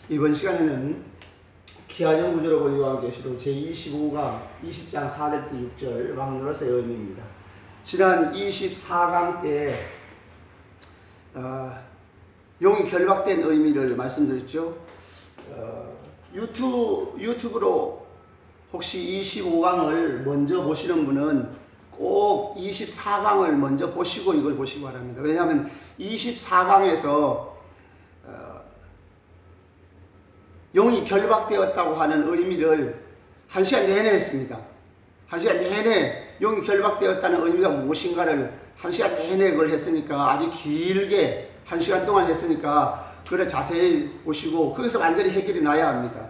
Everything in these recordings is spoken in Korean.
이번 시간에는 기하정구조록 요한계시록 제25강 20장 4절부터 6절 왕노릇의 의미입니다. 지난 24강 때 용이 결박된 의미를 말씀드렸죠. 유튜브로 혹시 25강을 먼저 보시는 분은 꼭 24강을 먼저 보시고 이걸 보시기 바랍니다. 왜냐하면 24강에서 용이 결박되었다고 하는 의미를 1시간 내내 했습니다. 1시간 내내 용이 결박되었다는 의미가 무엇인가를 1시간 내내 그걸 했으니까, 아주 길게 1시간 동안 했으니까 그걸 자세히 보시고 거기서 완전히 해결이 나야 합니다.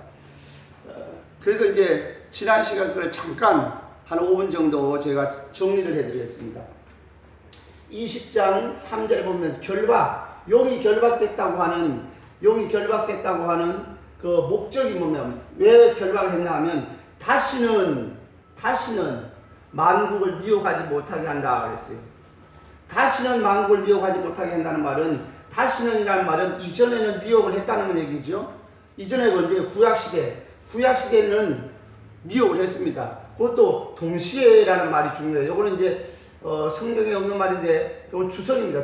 그래도 이제 지난 시간 그걸 잠깐 한 5분 정도 제가 정리를 해드리겠습니다. 20장 3절에 보면 용이 결박됐다고 하는 그 목적이 뭐냐면, 왜 결박을 했나 하면 다시는 만국을 미혹하지 못하게 한다 그랬어요. 다시는 만국을 미혹하지 못하게 한다는 말은, 다시는이라는 말은 이전에는 미혹을 했다는 얘기죠. 이전에 언제 구약시대는 미혹을 했습니다. 그것도 동시에라는 말이 중요해요. 이거는 이제 성경에 없는 말인데 이건 주석입니다.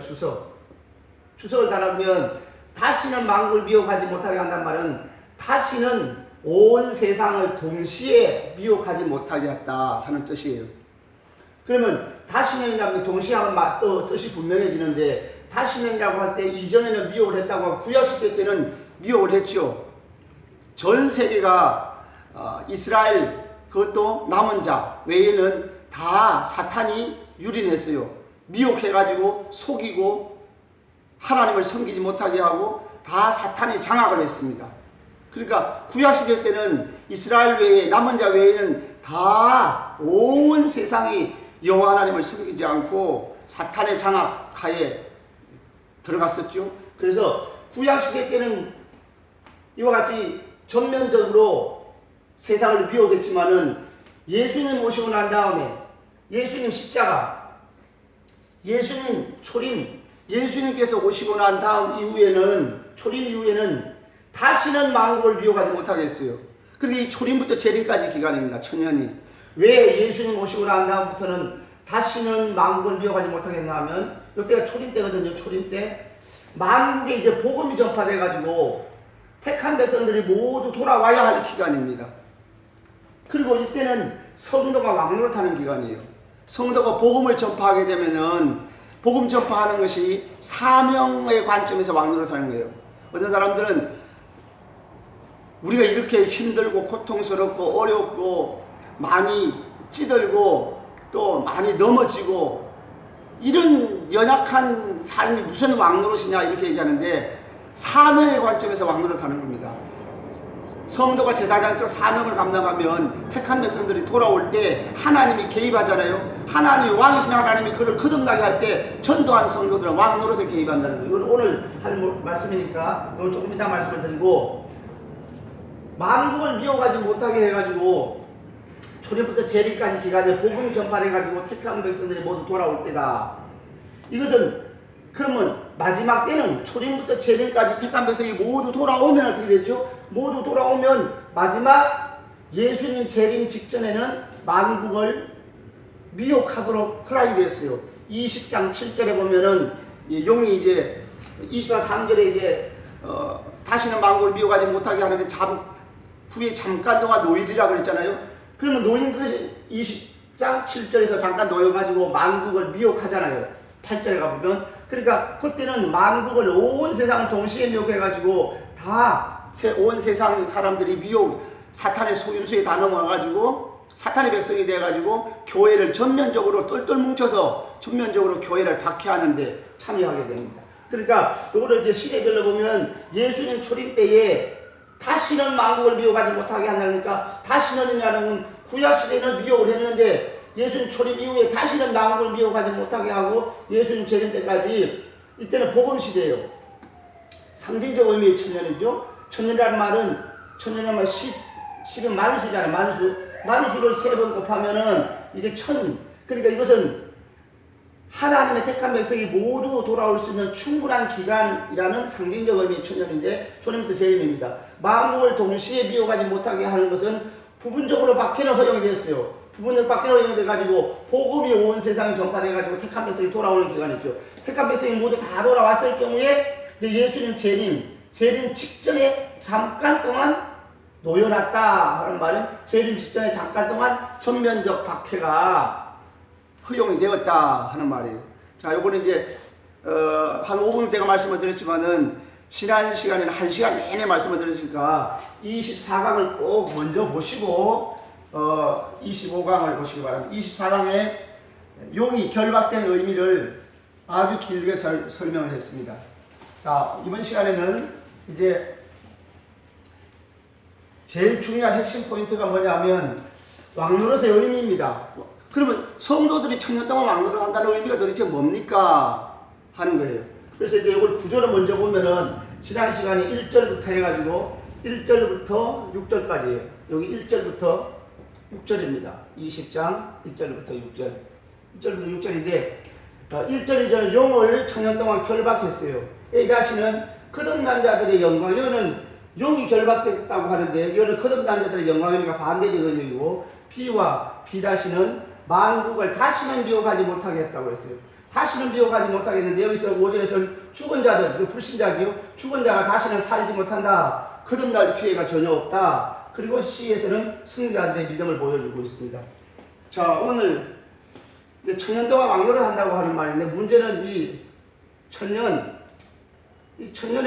주석을 달아보면, 다시는 만국을 미혹하지 못하게 한다는 말은 다시는 온 세상을 동시에 미혹하지 못하게 했다 하는 뜻이에요. 그러면 다시는이라면 동시에 하면 뜻이 분명해지는데, 다시는이라고 할 때 이전에는 미혹을 했다고 하고 구약시대 때는 미혹을 했죠. 전 세계가 이스라엘, 그것도 남은 자 외에는 다 사탄이 유린했어요. 미혹해가지고 속이고 하나님을 섬기지 못하게 하고 다 사탄이 장악을 했습니다. 그러니까 구약시대 때는 이스라엘 외에, 남은 자 외에는 다 온 세상이 여호와 하나님을 섬기지 않고 사탄의 장악하에 들어갔었죠. 그래서 구약시대 때는 이와 같이 전면적으로 세상을 미혹했지만은, 예수님 오시고 난 다음에, 예수님 십자가, 예수님 초림, 예수님께서 오시고 난 다음 이후에는, 초림 이후에는 다시는 만국을 미혹하지 못하게 했어요. 그런데 이 초림부터 재림까지 기간입니다. 천년이. 왜 예수님 오시고 난 다음부터는 다시는 만국을 미혹하지 못하게 했나 하면, 이때가 초림 때거든요. 초림 때 만국에 이제 복음이 전파돼 가지고 택한 백성들이 모두 돌아와야 할 기간입니다. 그리고 이때는 성도가 왕노릇하는 기간이에요. 성도가 복음을 전파하게 되면은, 복음 전파하는 것이 사명의 관점에서 왕노릇하는 거예요. 어떤 사람들은 우리가 이렇게 힘들고 고통스럽고 어렵고 많이 찌들고 또 많이 넘어지고 이런 연약한 삶이 무슨 왕노릇이냐 이렇게 얘기하는데, 사명의 관점에서 왕노릇하는 겁니다. 성도가 제사장적 사명을 감당하면 택한 백성들이 돌아올 때 하나님이 개입하잖아요. 하나님이, 왕이신 하나님이 그를 거듭나게 할 때 전도한 성도들은 왕노릇에 개입한다는 거예요. 이건 오늘 할 말씀이니까 이건 조금 이따 말씀을 드리고, 만국을 미혹하지 못하게 해가지고 초림부터 재림까지 기간에 복음이 전파돼가지고 택한 백성들이 모두 돌아올 때다. 이것은 그러면 마지막 때는 초림부터 재림까지 택한 백성이 모두 돌아오면 어떻게 되죠? 모두 돌아오면 마지막 예수님 재림 직전에는 만국을 미혹하도록 허락이 되었어요. 20장 7절에 보면은 용이 이제 20장 3절에 이제 다시는 만국을 미혹하지 못하게 하는데 후에 잠깐 동안 노이리라 그랬잖아요. 그러면 노인 것이 20장 7절에서 잠깐 놓여가지고 만국을 미혹하잖아요. 8절에 가보면. 그러니까 그때는 만국을, 온 세상을 동시에 미혹해가지고 다 온 세상 사람들이 사탄의 속임수에 다 넘어가가지고 사탄의 백성이 돼가지고 교회를 전면적으로 똘똘 뭉쳐서 전면적으로 교회를 박해하는데 참여하게 됩니다. 그러니까 이거를 이제 시대별로 보면, 예수님 초림 때에 다시는 만국을 미혹하지 못하게 한다니까, 다시는이라는 건 구약시대는 미혹을 했는데 예수님 초림 이후에 다시는 만국을 미혹하지 못하게 하고 예수님 재림 때까지, 이때는 복음시대예요. 상징적 의미의 천년이죠. 천년이라는 말은 10은 만수잖아요. 만수를 3번 곱하면은 이게 1000. 그러니까 이것은 하나님의 택한 백성이 모두 돌아올 수 있는 충분한 기간이라는 상징적 의미의 천년인데 초림부터 재림입니다. 만국을 동시에 비워가지 못하게 하는 것은 부분적으로 밖에는 허용이 됐어요. 부분적으로 밖에는 허용이 돼가지고 복음이 온 세상에 전파돼가지고 택한 백성이 돌아오는 기간이죠. 택한 백성이 모두 다 돌아왔을 경우에 이제 예수님 재림 직전에 잠깐 동안 놓여놨다 하는 말은 재림 직전에 잠깐 동안 전면적 박해가 허용이 되었다 하는 말이에요. 자, 요거는 이제 한 5분 제가 말씀을 드렸지만은 지난 시간에는 1시간 내내 말씀을 드렸으니까 24강을 꼭 먼저 보시고 25강을 보시기 바랍니다. 24강에 용이 결박된 의미를 아주 길게 설명을 했습니다. 자, 이번 시간에는 이제 제일 중요한 핵심 포인트가 뭐냐면 왕노릇의 의미입니다. 그러면 성도들이 천년 동안 왕노릇 한다는 의미가 도대체 뭡니까? 하는 거예요. 그래서 이제 이걸 구조를 먼저 보면은 지난 시간에 1절부터 해가지고 1절부터 6절까지예요. 여기 1절부터 6절입니다. 20장 1절부터 6절. 1절부터 6절인데 1절, 2절 용을 천년 동안 결박했어요. 이 다시는 거듭난 자들의 영광, 이거는 용이 결박됐다고 하는데 이거는 거듭난 자들의 영광이니까 반대적 의미이고 비와 비다시는 만국을 다시는 비워가지 못하게 했다고 했어요. 다시는 비워가지 못하게 했는데 여기서 5절에서는 죽은 자들, 불신자지요. 죽은 자가 다시는 살지 못한다. 거듭날 기회가 전혀 없다. 그리고 C에서는 승자들의 믿음을 보여주고 있습니다. 자, 오늘 이제 천년 동안 왕노릇 한다고 하는 말인데 문제는 이 천년의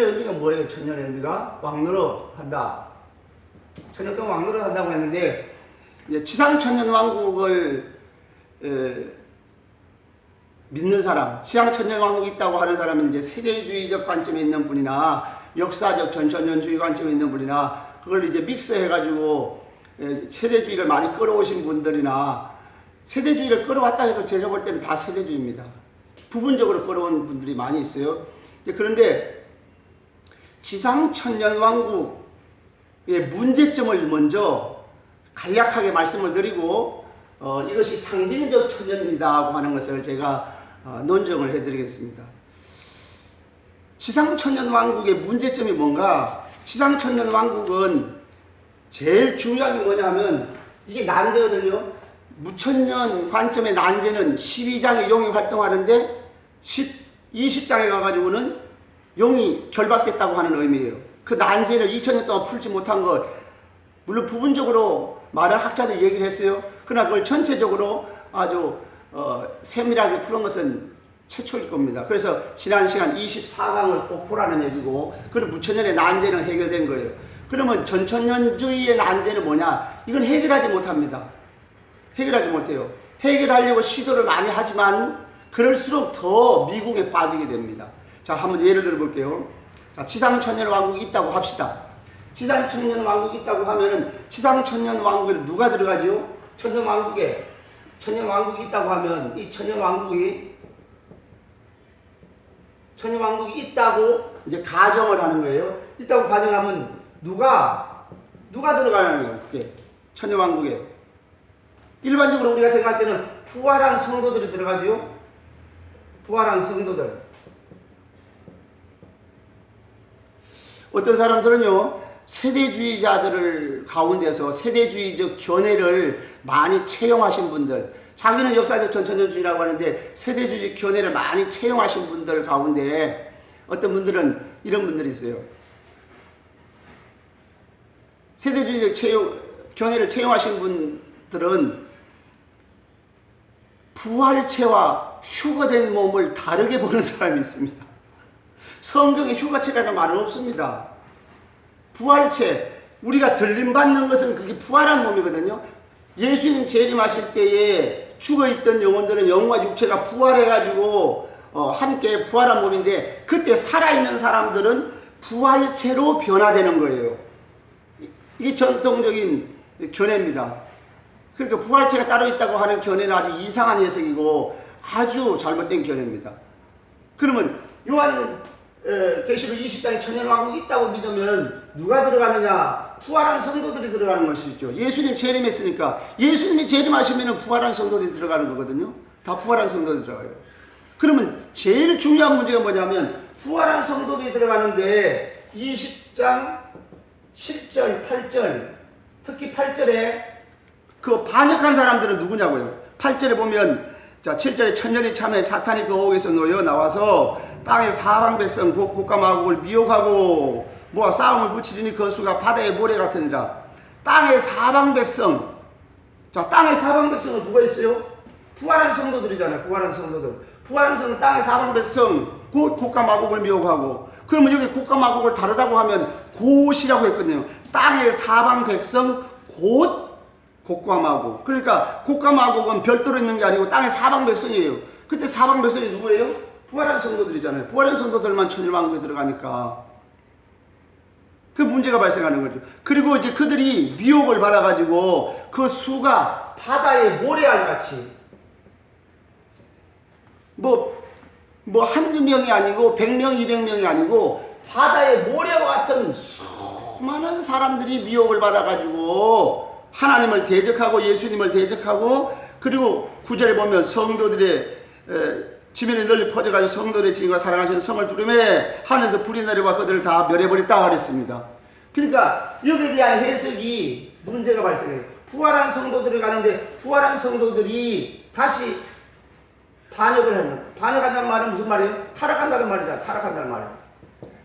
의미가 뭐예요? 천년의 의미가 왕노릇 한다. 천년 동안 왕노릇 한다고 했는데 이제 지상천년 왕국을 믿는 사람, 지상천년 왕국이 있다고 하는 사람은 이제 세대주의적 관점에 있는 분이나 역사적 전천년주의 관점에 있는 분이나 그걸 이제 믹스해가지고 세대주의를 많이 끌어오신 분들이나 세대주의를 끌어왔다 해도 제가 볼 때는 다 세대주의입니다. 부분적으로 끌어온 분들이 많이 있어요. 그런데 지상천년 왕국의 문제점을 먼저 간략하게 말씀을 드리고 이것이 상징적 천년이라고 하는 것을 제가 논증을 해드리겠습니다. 지상천년 왕국의 문제점이 뭔가? 지상천년 왕국은 제일 중요한 게 뭐냐면 이게 난제거든요. 무천년 관점의 난제는 12장의 용이 활동하는데 20장에 가가지고는 용이 결박됐다고 하는 의미예요. 그 난제를 2000년 동안 풀지 못한 것, 물론 부분적으로 많은 학자들이 얘기를 했어요. 그러나 그걸 전체적으로 아주 세밀하게 푸는 것은 최초일 겁니다. 그래서 지난 시간 24강을 꼭 보라는 얘기고, 그리고 무천년의 난제는 해결된 거예요. 그러면 전천년주의의 난제는 뭐냐? 이건 해결하지 못합니다. 해결하지 못해요. 해결하려고 시도를 많이 하지만 그럴수록 더 미국에 빠지게 됩니다. 자, 한번 예를 들어 볼게요. 자, 지상천년 왕국이 있다고 합시다. 지상천년 왕국이 있다고 하면은 지상천년 왕국에 누가 들어가죠? 천년 왕국이 있다고 하면 이 천년 왕국이 있다고 이제 가정을 하는 거예요. 있다고 가정하면 누가 들어가는 거예요? 그게 천년 왕국에 일반적으로 우리가 생각할 때는 부활한 성도들이 들어가죠. 부활한 성도들. 어떤 사람들은요, 세대주의자들을 가운데서 세대주의적 견해를 많이 채용하신 분들, 자기는 역사적 전천년주의라고 하는데 세대주의적 견해를 많이 채용하신 분들 가운데 어떤 분들은 이런 분들이 있어요. 세대주의적 견해를 채용하신 분들은 부활체와 휴거된 몸을 다르게 보는 사람이 있습니다. 성경에 휴거체라는 말은 없습니다. 부활체, 우리가 들림받는 것은 그게 부활한 몸이거든요. 예수님 재림하실 때에 죽어있던 영혼들은 영과 육체가 부활해가지고 함께 부활한 몸인데, 그때 살아있는 사람들은 부활체로 변화되는 거예요. 이게 전통적인 견해입니다. 그러니까 부활체가 따로 있다고 하는 견해는 아주 이상한 해석이고 아주 잘못된 견해입니다. 그러면 요한 계시록 20장에 천년왕국이 있다고 믿으면 누가 들어가느냐? 부활한 성도들이 들어가는 것이죠. 예수님 재림했으니까 예수님이 재림하시면 부활한 성도들이 들어가는 거거든요. 다 부활한 성도들이 들어가요. 그러면 제일 중요한 문제가 뭐냐면 부활한 성도들이 들어가는데 20장 7절, 8절, 특히 8절에 그 반역한 사람들은 누구냐고요. 8절에 보면 자 7절에 천년이 참해 사탄이 그 옥에서 놓여 나와서 땅의 사방 백성 곧 국가 마국을 미혹하고 모아 싸움을 붙이리니 그 수가 바다의 모래 같으니라. 땅의 사방 백성. 자 땅의 사방 백성은 누가 있어요? 부활한 성도들이잖아요. 부활한 성도들. 부활한 성도는 땅의 사방 백성 곧 국가 마국을 미혹하고. 그러면 여기 국가 마국을 다르다고 하면 곧이라고 했거든요. 땅의 사방 백성 곧 국가 마국. 그러니까 국가 마국은 별도로 있는 게 아니고 땅의 사방 백성이에요. 그때 사방 백성이 누구예요? 부활한 성도들이잖아요. 부활한 성도들만 천일왕국에 들어가니까 그 문제가 발생하는 거죠. 그리고 이제 그들이 미혹을 받아가지고 그 수가 바다의 모래알 같이 한두 명이 아니고 100명, 200명이 아니고 바다의 모래와 같은 수많은 사람들이 미혹을 받아가지고 하나님을 대적하고 예수님을 대적하고 그리고 9절에 보면 성도들의 지면에 널리 퍼져가지고 성도들의 지인과 사랑하시는 성을 두름에 하늘에서 불이 내려와 그들을 다 멸해버렸다 그랬습니다. 그러니까 여기에 대한 해석이 문제가 발생해요. 부활한 성도들을 가는데 부활한 성도들이 다시 반역을 했는. 반역한다는 말은 무슨 말이에요? 타락한다는 말이잖아. 타락한다는 말이에요.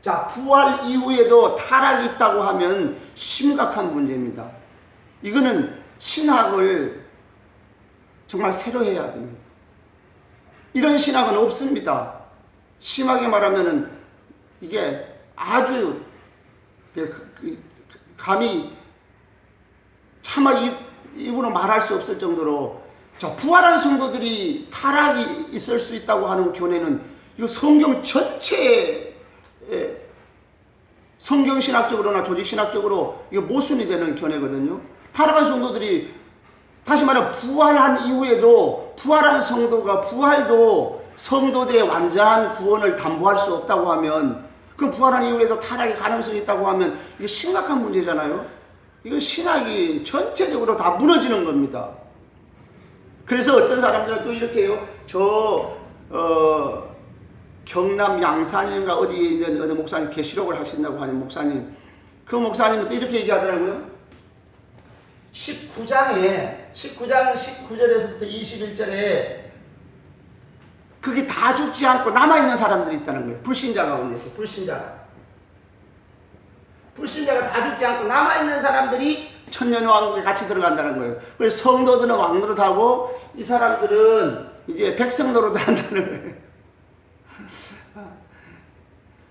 자, 부활 이후에도 타락이 있다고 하면 심각한 문제입니다. 이거는 신학을 정말 새로 해야 됩니다. 이런 신학은 없습니다. 심하게 말하면은 이게 아주 감히 차마 입으로 말할 수 없을 정도로 자, 부활한 성도들이 타락이 있을 수 있다고 하는 견해는 이거 성경 전체에 성경신학적으로나 조직신학적으로 이거 모순이 되는 견해거든요. 타락한 성도들이 다시 말해 부활한 이후에도 부활한 성도가 부활도 성도들의 완전한 구원을 담보할 수 없다고 하면 그 부활한 이후에도 타락의 가능성이 있다고 하면 이게 심각한 문제잖아요. 이건 신학이 전체적으로 다 무너지는 겁니다. 그래서 어떤 사람들은 또 이렇게 해요. 경남 양산인가 어디에 있는 어느 목사님 계시록을 하신다고 하는 목사님 그 목사님은 또 이렇게 얘기하더라고요. 19장 19절에서부터 21절에 그게 다 죽지 않고 남아있는 사람들이 있다는 거예요. 불신자가 원해서 불신자가 다 죽지 않고 남아있는 사람들이 천년왕국에 같이 들어간다는 거예요. 그래서 성도들은 왕 노릇하고 이 사람들은 이제 백성 노릇한다는 거예요.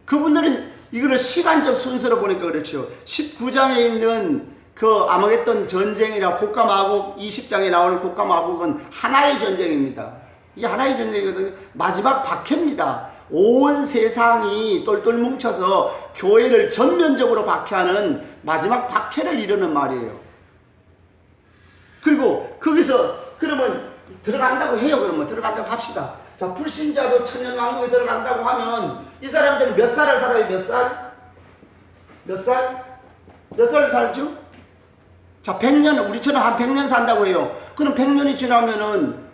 그분들은 이거를 시간적 순서로 보니까 그렇죠. 19장에 있는 그 아마겟돈 전쟁이나 국가마국 20장에 나오는 국가마국은 하나의 전쟁입니다. 이게 하나의 전쟁이거든요. 마지막 박해입니다. 온 세상이 똘똘 뭉쳐서 교회를 전면적으로 박해하는 마지막 박해를 이루는 말이에요. 그리고 거기서 그러면 들어간다고 해요. 그러면 들어간다고 합시다. 자, 불신자도 천년왕국에 들어간다고 하면 이 사람들은 몇 살을 살아요? 몇 살? 몇 살 살죠? 자, 100년, 우리처럼 한 100년 산다고 해요. 그럼 100년이 지나면은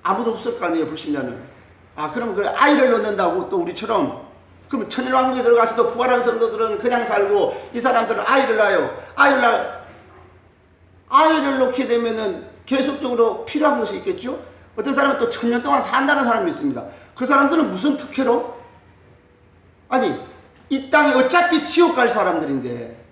아무도 없을 거 아니에요, 불신자는. 아, 그러면 그 아이를 낳는다고 또 우리처럼. 그럼 천일왕국에 들어가서도 부활한 성도들은 그냥 살고 이 사람들은 아이를 낳아요. 아이를 낳게 되면은 계속적으로 필요한 것이 있겠죠? 어떤 사람은 또 1000년 동안 산다는 사람이 있습니다. 그 사람들은 무슨 특혜로? 아니, 이 땅에 어차피 지옥 갈 사람들인데,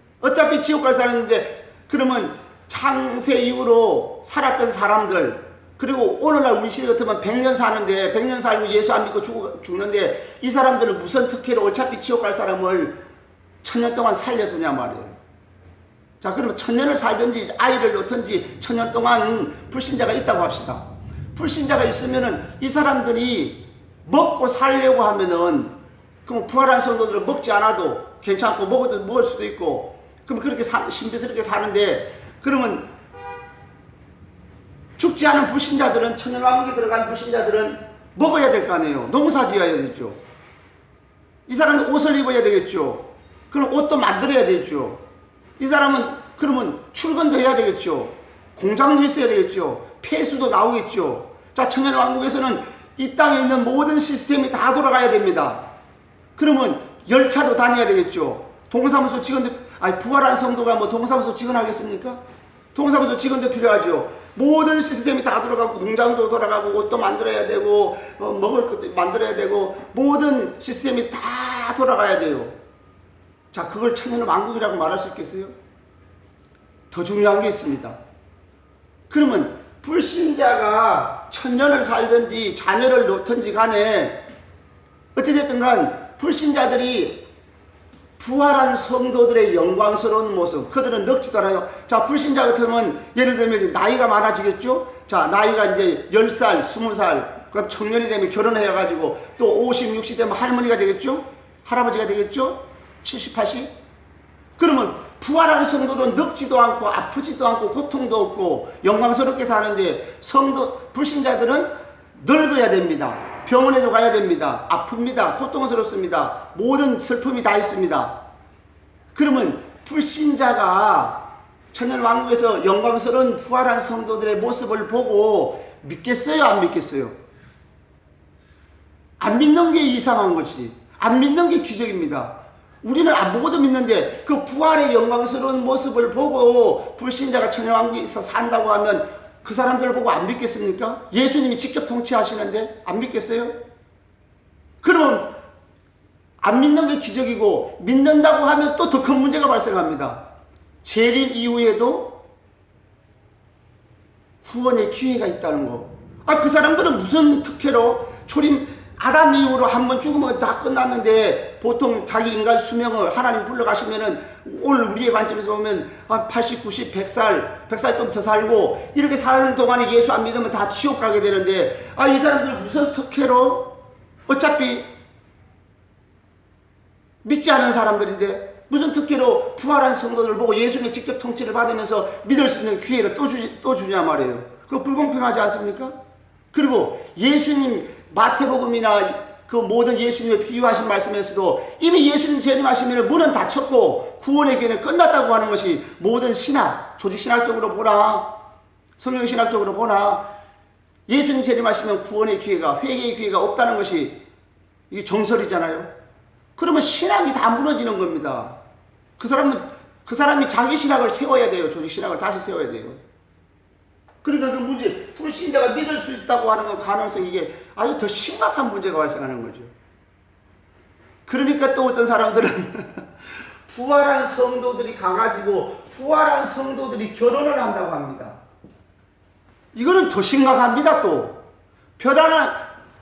그러면 창세 이후로 살았던 사람들, 그리고 오늘날 우리 시대 같으면 100년 사는데 100년 살고 예수 안 믿고 죽는데 이 사람들은 무슨 특혜로 어차피 지옥 갈 사람을 1000년 동안 살려두냐 말이에요. 자, 그러면 1000년을 살든지 아이를 낳든지 1000년 동안 불신자가 있다고 합시다. 불신자가 있으면은 이 사람들이 먹고 살려고 하면은 그럼 부활한 성도들은 먹지 않아도 괜찮고 먹을 수도 있고 그럼 그렇게 신비스럽게 사는데 그러면 죽지 않은 불신자들은 천년왕국에 들어간 불신자들은 먹어야 될 거 아니에요. 농사 지어야 되겠죠. 이 사람은 옷을 입어야 되겠죠. 그럼 옷도 만들어야 되겠죠. 이 사람은 그러면 출근도 해야 되겠죠. 공장도 있어야 되겠죠. 폐수도 나오겠죠. 자, 천년왕국에서는 이 땅에 있는 모든 시스템이 다 돌아가야 됩니다. 그러면 열차도 다녀야 되겠죠. 동사무소 직원들, 부활한 성도가 뭐 동사무소 직원 하겠습니까? 동사무소 직원도 필요하죠. 모든 시스템이 다 돌아가고, 공장도 돌아가고, 옷도 만들어야 되고, 먹을 것도 만들어야 되고, 모든 시스템이 다 돌아가야 돼요. 자, 그걸 천년왕국이라고 말할 수 있겠어요? 더 중요한 게 있습니다. 그러면 불신자가 천년을 살든지 자녀를 놓든지 간에 어찌됐든 간 불신자들이 부활한 성도들의 영광스러운 모습, 그들은 늙지도 않아요. 자, 불신자 같으면 예를 들면 나이가 많아지겠죠? 자, 나이가 이제 10살, 20살, 그럼 청년이 되면 결혼해가지고 또 50, 60 되면 할머니가 되겠죠? 할아버지가 되겠죠? 70, 80? 그러면 부활한 성도는 늙지도 않고 아프지도 않고 고통도 없고 영광스럽게 사는데 불신자들은 늙어야 됩니다. 병원에도 가야 됩니다. 아픕니다. 고통스럽습니다. 모든 슬픔이 다 있습니다. 그러면 불신자가 천년왕국에서 영광스러운 부활한 성도들의 모습을 보고 믿겠어요? 안 믿겠어요? 안 믿는 게 이상한 거지. 안 믿는 게 기적입니다. 우리는 안 보고도 믿는데 그 부활의 영광스러운 모습을 보고 불신자가 천년왕국에서 산다고 하면 그 사람들을 보고 안 믿겠습니까? 예수님이 직접 통치하시는데 안 믿겠어요? 그러면 안 믿는 게 기적이고 믿는다고 하면 또 더 큰 문제가 발생합니다. 재림 이후에도 구원의 기회가 있다는 거. 그 사람들은 무슨 특혜로 아담 이후로 한 번 죽으면 다 끝났는데 보통 자기 인간 수명을 하나님 불러가시면은 오늘 우리의 관점에서 보면 80, 90, 100살 좀 더 살고 이렇게 사는 동안에 예수 안 믿으면 다 지옥 가게 되는데 이 사람들 무슨 특혜로 어차피 믿지 않은 사람들인데 무슨 특혜로 부활한 성도들 보고 예수님의 직접 통치를 받으면서 믿을 수 있는 기회를 또 주냐 말이에요. 그거 불공평하지 않습니까? 그리고 예수님 마태복음이나 그 모든 예수님의 비유하신 말씀에서도 이미 예수님 재림하시면 문은 닫혔고 구원의 기회는 끝났다고 하는 것이 모든 신학, 조직신학적으로 보나 성경신학적으로 보나 예수님 재림하시면 구원의 기회가, 회개의 기회가 없다는 것이 이게 정설이잖아요. 그러면 신학이 다 무너지는 겁니다. 그 사람이 자기 신학을 세워야 돼요. 조직신학을 다시 세워야 돼요. 그러니까 그 문제, 불신자가 믿을 수 있다고 하는 건 가능성이 이게 아주 더 심각한 문제가 발생하는 거죠. 그러니까 또 어떤 사람들은 부활한 성도들이 가가지고 부활한 성도들이 결혼을 한다고 합니다. 이거는 더 심각합니다. 또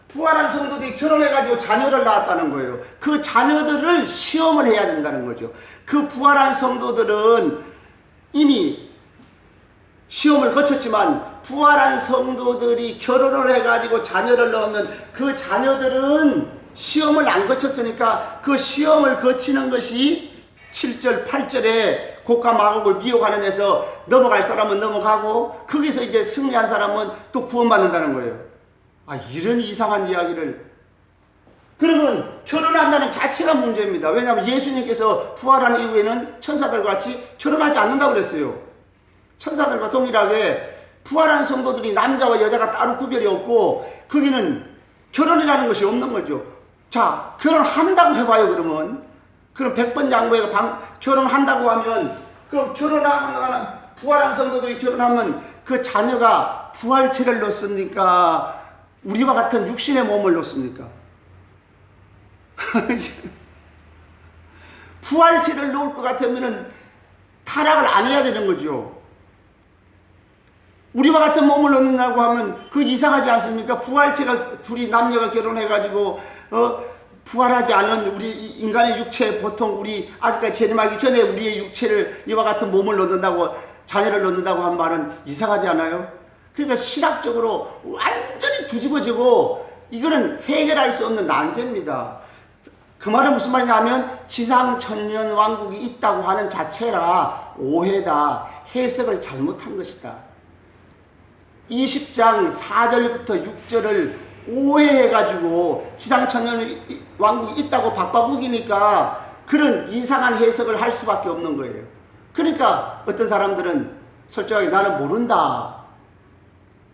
부활한 성도들이 결혼해가지고 자녀를 낳았다는 거예요. 그 자녀들을 시험을 해야 된다는 거죠. 그 부활한 성도들은 이미 시험을 거쳤지만 부활한 성도들이 결혼을 해가지고 자녀를 낳으면 그 자녀들은 시험을 안 거쳤으니까 그 시험을 거치는 것이 7절, 8절에 곡과 마곡을 미혹하는 데서 넘어갈 사람은 넘어가고 거기서 이제 승리한 사람은 또 구원받는다는 거예요. 이런 이상한 이야기를. 그러면 결혼한다는 자체가 문제입니다. 왜냐하면 예수님께서 부활한 이후에는 천사들과 같이 결혼하지 않는다고 그랬어요. 천사들과 동일하게 부활한 성도들이 남자와 여자가 따로 구별이 없고 거기는 결혼이라는 것이 없는 거죠. 자, 결혼한다고 해봐요. 그러면 100번 양보해 결혼한다고 하면 그 결혼하는 부활한 성도들이 결혼하면 그 자녀가 부활체를 놓습니까? 우리와 같은 육신의 몸을 놓습니까? 부활체를 놓을 것 같으면 타락을 안 해야 되는 거죠. 우리와 같은 몸을 놓는다고 하면 그 이상하지 않습니까? 부활체가 둘이 남녀가 결혼해가지고 부활하지 않은 우리 인간의 육체, 보통 우리 아직까지 재림하기 전에 우리의 육체를 이와 같은 몸을 놓는다고, 자녀를 놓는다고 한 말은 이상하지 않아요? 그러니까 신학적으로 완전히 뒤집어지고 이거는 해결할 수 없는 난제입니다. 그 말은 무슨 말이냐면 지상 천년 왕국이 있다고 하는 자체라 오해다, 해석을 잘못한 것이다. 20장 4절부터 6절을 오해해가지고 지상 천년 왕국이 있다고 박바꾸기니까 그런 이상한 해석을 할 수밖에 없는 거예요. 그러니까 어떤 사람들은 솔직하게 나는 모른다.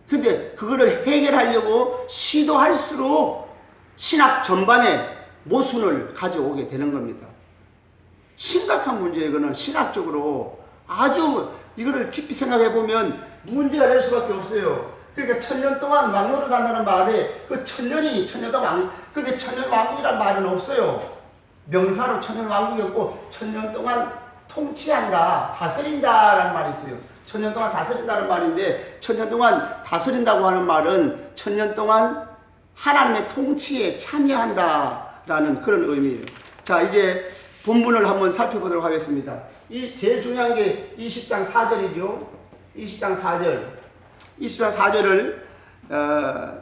근데 그거를 해결하려고 시도할수록 신학 전반에 모순을 가져오게 되는 겁니다. 심각한 문제예요. 이거는 신학적으로 아주 이거를 깊이 생각해 보면 문제가 될 수밖에 없어요. 그러니까 1000년 동안 왕노릇 한다는 말에 그 천년 동안 근데 천년왕국이란 말은 없어요. 명사로 천년왕국이 없고 1000년 동안 통치한다, 다스린다라는 말이 있어요. 1000년 동안 다스린다는 말인데 1000년 동안 다스린다고 하는 말은 1000년 동안 하나님의 통치에 참여한다라는 그런 의미예요. 자, 이제 본문을 한번 살펴보도록 하겠습니다. 이 제일 중요한 게 20장 4절이죠. 20장 4절. 20장 4절을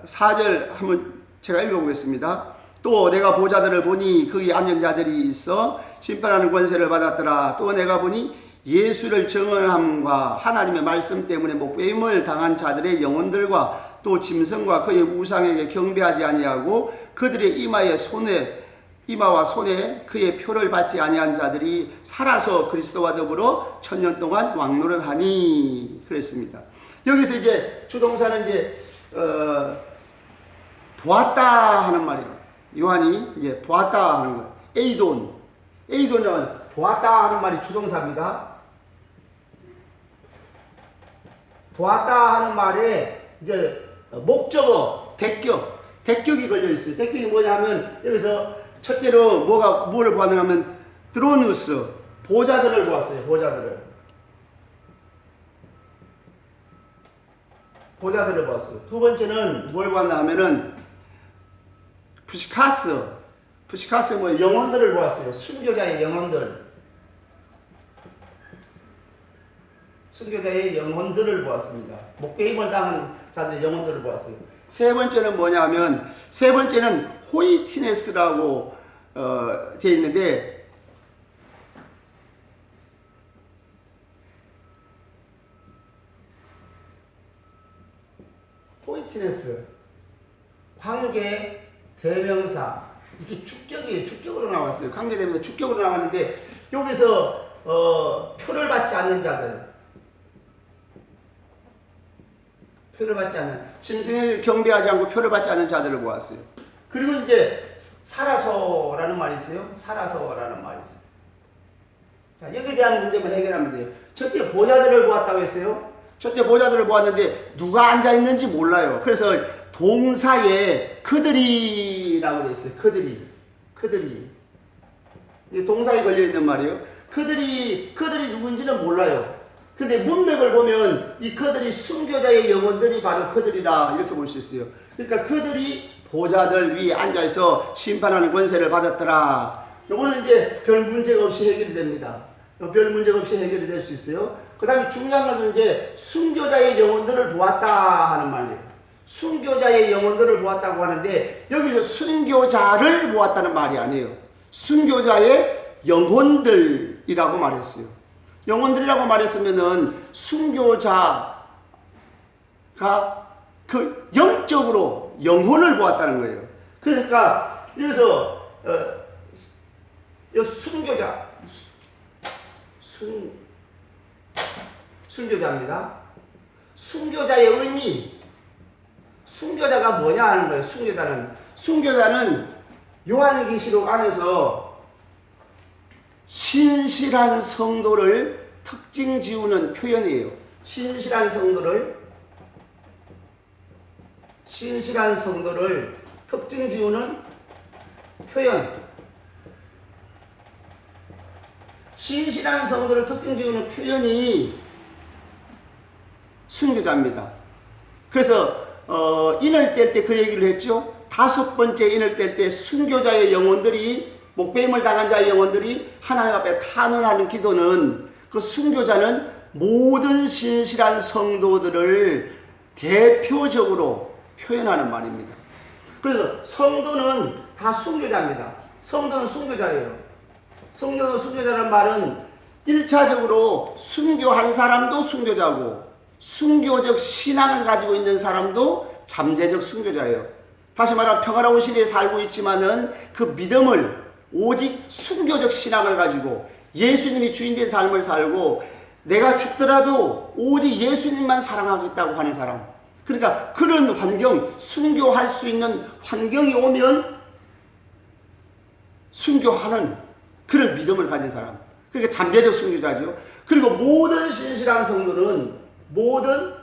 4절 한번 제가 읽어보겠습니다. 또 내가 보자들을 보니 거기 앉은 자들이 있어 심판하는 권세를 받았더라. 또 내가 보니 예수를 증언함과 하나님의 말씀 때문에 목배임을 당한 자들의 영혼들과 또 짐승과 그의 우상에게 경배하지 아니하고 그들의 이마와 손에 그의 표를 받지 아니한 자들이 살아서 그리스도와 더불어 1000년 동안 왕노릇하니 그랬습니다. 여기서 이제 주동사는 이제 보았다 하는 말이에요. 요한이 이제 보았다 하는 거예요. 에이돈은 보았다 하는 말이 주동사입니다. 보았다 하는 말에 이제 목적어, 대격이 걸려 있어요. 대격이 뭐냐면 여기서 첫째로 뭐를 보았는가 하면 드로누스, 보좌들을 보았어요. 보좌들을 보았어요. 두 번째는 뭘 보았나 하면은 푸시카스 뭐 영혼들을 보았어요. 순교자의 영혼들을 보았습니다. 목배임을 당한 자들의 영혼들을 보았어요. 세 번째는 뭐냐면 세 번째는 호이티네스라고 되어 있는데 호이티네스 관계 대명사 이게 주격으로 나왔어요. 관계 대명사 주격으로 나왔는데 여기서 표를 받지 않는 자들 짐승에게 경배하지 않고 표를 받지 않는 자들을 보았어요. 그리고 이제 살아서라는 말이 있어요. 자, 여기에 대한 문제만 해결하면 돼요. 첫째 보좌들을 보았다고 했어요. 첫째 보좌들을 보았는데 누가 앉아 있는지 몰라요. 그래서 동사에 그들이라고 되어 있어요. 그들이 이게 동사에 걸려 있는 말이에요. 그들이 누군지는 몰라요. 근데 문맥을 보면 이 그들이 순교자의 영혼들이 바로 그들이라 이렇게 볼 수 있어요. 그러니까 그들이 보좌들 위에 앉아서 심판하는 권세를 받았더라. 요거는 이제 별 문제가 없이 해결이 됩니다. 별 문제가 없이 해결이 될 수 있어요. 그 다음에 중요한 건 이제 순교자의 영혼들을 보았다 하는 말이에요. 순교자의 영혼들을 보았다고 하는데 여기서 순교자를 보았다는 말이 아니에요. 순교자의 영혼들이라고 말했어요. 영혼들이라고 말했으면은 순교자가 그 영적으로 영혼을 보았다는 거예요. 그러니까 여기서 순교자입니다. 순교자의 의미, 순교자가 뭐냐 하는 거예요. 순교자는 요한계시록 안에서 신실한 성도를 특징 지우는 표현이에요. 신실한 성도를 특징 지우는 표현. 신실한 성도를 특징 지우는 표현이 순교자입니다. 그래서 인을 뗄 때 그 얘기를 했죠. 5번째 인을 뗄 때 순교자의 영혼들이 목배임을 당한 자의 영혼들이 하나님 앞에 탄원하는 기도는 그 순교자는 모든 신실한 성도들을 대표적으로 표현하는 말입니다. 그래서 성도는 다 순교자입니다. 성도는 순교자예요. 성도는 순교자라는 말은 1차적으로 순교한 사람도 순교자고 순교적 신앙을 가지고 있는 사람도 잠재적 순교자예요. 다시 말하면 평화로운 시대에 살고 있지만은 그 믿음을 오직 순교적 신앙을 가지고 예수님이 주인된 삶을 살고 내가 죽더라도 오직 예수님만 사랑하겠다고 하는 사람, 그러니까 그런 환경, 순교할 수 있는 환경이 오면 순교하는 그런 믿음을 가진 사람. 그러니까 잠재적 순교자죠. 그리고 모든 신실한 성도는 모든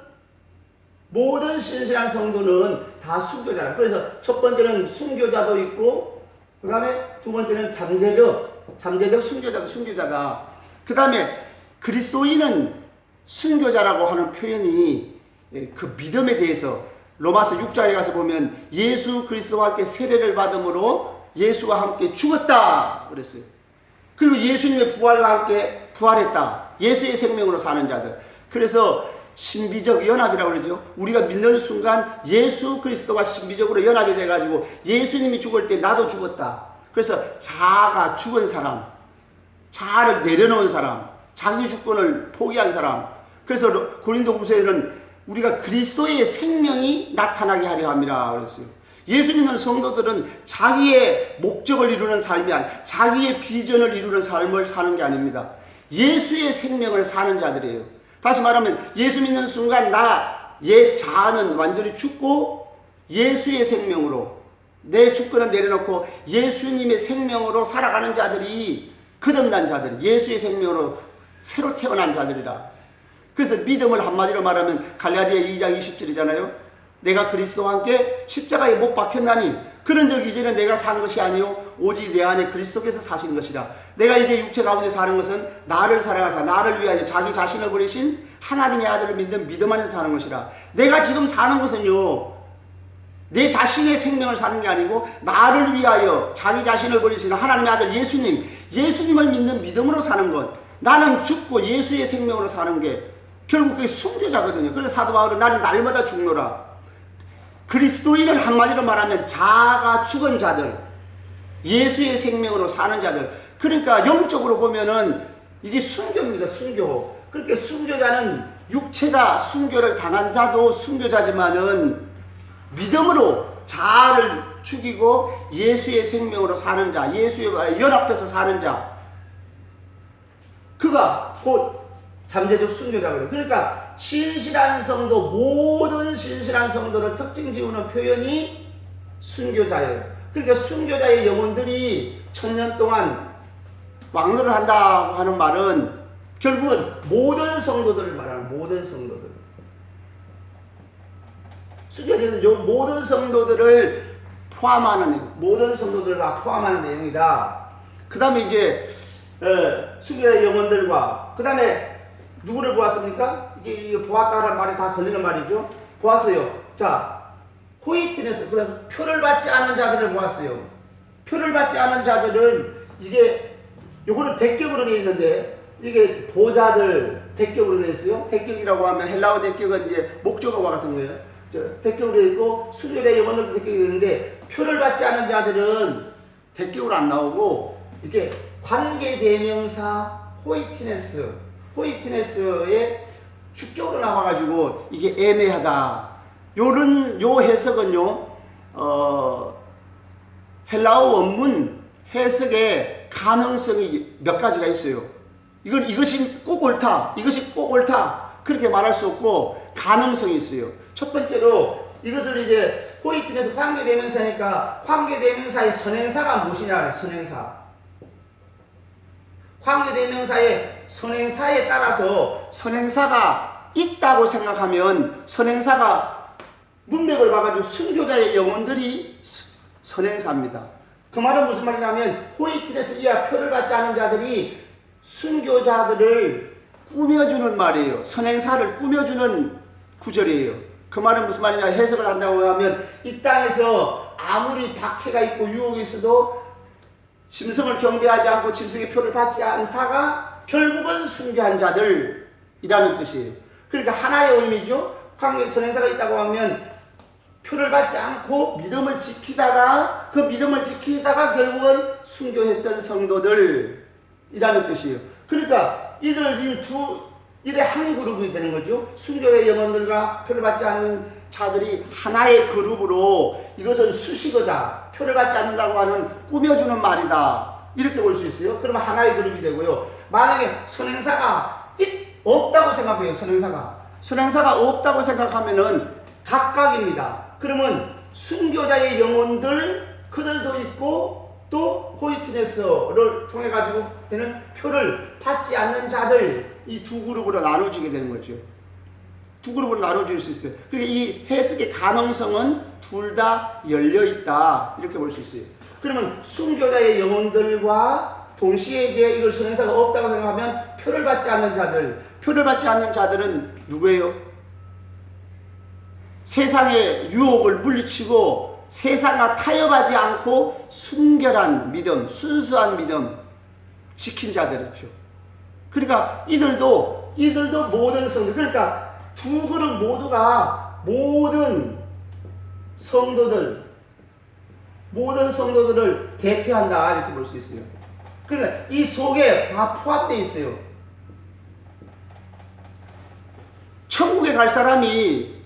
신실한 성도는 다 순교자라. 그래서 첫 번째는 순교자도 있고, 그 다음에 두 번째는 잠재적 순교자도 순교자다. 그 다음에 그리스도인은 순교자라고 하는 표현이 그 믿음에 대해서 로마서 6장에 가서 보면 예수 그리스도와 함께 세례를 받음으로 예수와 함께 죽었다 그랬어요. 그리고 예수님의 부활과 함께 부활했다. 예수의 생명으로 사는 자들. 그래서 신비적 연합이라고 그러죠. 우리가 믿는 순간 예수 그리스도와 신비적으로 연합이 돼가지고 예수님이 죽을 때 나도 죽었다. 그래서 자아가 죽은 사람, 자아를 내려놓은 사람, 자기 주권을 포기한 사람. 그래서 고린도후서에는 우리가 그리스도의 생명이 나타나게 하려 함이라 그랬어요. 예수 믿는 성도들은 자기의 목적을 이루는 삶이 아니라 자기의 비전을 이루는 삶을 사는 게 아닙니다. 예수의 생명을 사는 자들이에요. 다시 말하면 예수 믿는 순간 옛 자아는 완전히 죽고 예수의 생명으로 내 주권을 내려놓고 예수님의 생명으로 살아가는 자들이 거듭난 자들, 예수의 생명으로 새로 태어난 자들이라. 그래서 믿음을 한마디로 말하면 갈라디아 2장 20절이잖아요. 내가 그리스도와 함께 십자가에 못 박혔나니 그런 적 이제는 내가 산 것이 아니요 오직 내 안에 그리스도께서 사신 것이라. 내가 이제 육체 가운데 사는 것은 나를 사랑하사 나를 위하여 자기 자신을 버리신 하나님의 아들을 믿는 믿음 안에서 사는 것이라. 내가 지금 사는 것은요 내 자신의 생명을 사는 게 아니고 나를 위하여 자기 자신을 버리시는 하나님의 아들 예수님을 믿는 믿음으로 사는 것. 나는 죽고 예수의 생명으로 사는 게 결국 그게 순교자거든요. 그래서 사도 바울은 나는 날마다 죽노라. 그리스도인을 한마디로 말하면 자아가 죽은 자들, 예수의 생명으로 사는 자들. 그러니까 영적으로 보면은 이게 순교입니다. 순교. 그렇게 순교자는 육체가 순교를 당한 자도 순교자지만은 믿음으로 자아를 죽이고 예수의 생명으로 사는 자, 예수의 연합해서 사는 자, 그가 곧 잠재적 순교자거든요. 그러니까 신실한 성도, 모든 신실한 성도를 특징 지우는 표현이 순교자예요. 그러니까 순교자의 영혼들이 1000년 동안 왕노를 한다고 하는 말은 결국은 모든 성도들을 말하는 모든 성도들. 순교자는 모든 성도들을 포함하는, 모든 성도들을 다 포함하는 내용이다. 그 다음에 이제 순교자의 영혼들과 그 다음에 누구를 보았습니까? 이게 보았다라는 말이 다 걸리는 말이죠. 보았어요. 자, 호이틴에서 그 다음에 표를 받지 않은 자들을 보았어요. 표를 받지 않은 자들은 이게 요거는 대격으로 되어 있는데 이게 보좌들 대격으로 되어 있어요. 대격이라고 하면 헬라어 대격은 이제 목적어와 같은 거예요. 대격으로 되어 있고 순교자의 영혼들도 대격이 있는데 표를 받지 않은 자들은 대격으로 안 나오고 이게 관계대명사 호이티네스의 주격으로 나와가지고 이게 애매하다. 요 해석은요, 헬라어 원문 해석의 가능성이 몇 가지가 있어요. 이것이 꼭 옳다, 이것이 꼭 옳다, 그렇게 말할 수 없고 가능성이 있어요. 첫 번째로 이것을 이제 호이틴에서 관계대명사니까 관계대명사의 선행사가 무엇이냐, 선행사. 관계대명사의 선행사에 따라서 선행사가 있다고 생각하면 선행사가 문맥을 봐가지고 순교자의 영혼들이 선행사입니다. 그 말은 무슨 말이냐면 호이틴에서 이하 표를 받지 않은 자들이 순교자들을 꾸며주는 말이에요. 선행사를 꾸며주는 구절이에요. 그 말은 무슨 말이냐 해석을 한다고 하면 이 땅에서 아무리 박해가 있고 유혹이 있어도 짐승을 경배하지 않고 짐승의 표를 받지 않다가 결국은 순교한 자들이라는 뜻이에요. 그러니까 하나의 의미죠. 관계 선행사가 있다고 하면 표를 받지 않고 믿음을 지키다가 그 믿음을 지키다가 결국은 순교했던 성도들이라는 뜻이에요. 그러니까 이래 한 그룹이 되는 거죠. 순교의 영혼들과 표를 받지 않는 자들이 하나의 그룹으로 이것은 수식어다. 표를 받지 않는다고 하는 꾸며주는 말이다. 이렇게 볼 수 있어요. 그러면 하나의 그룹이 되고요. 만약에 선행사가 없다고 생각해요. 선행사가 없다고 생각하면은 각각입니다. 그러면 순교자의 영혼들 그들도 있고 또 호이트네스를 통해 가지고 되는 표를 받지 않는 자들 이 두 그룹으로 나눠지게 되는 거죠. 두 그룹으로 나눠질 수 있어요. 그러니까 이 해석의 가능성은 둘 다 열려 있다 이렇게 볼 수 있어요. 그러면 순교자의 영혼들과 동시에 이제 이걸 선행사가 없다고 생각하면 표를 받지 않는 자들, 표를 받지 않는 자들은 누구예요? 세상의 유혹을 물리치고 세상과 타협하지 않고 순결한 믿음, 순수한 믿음 지킨 자들이죠. 그러니까 이들도 모든 성도, 그러니까 두 그룹 모두가 모든 성도들을 대표한다 이렇게 볼 수 있어요. 그러니까 이 속에 다 포함되어 있어요. 천국에 갈 사람이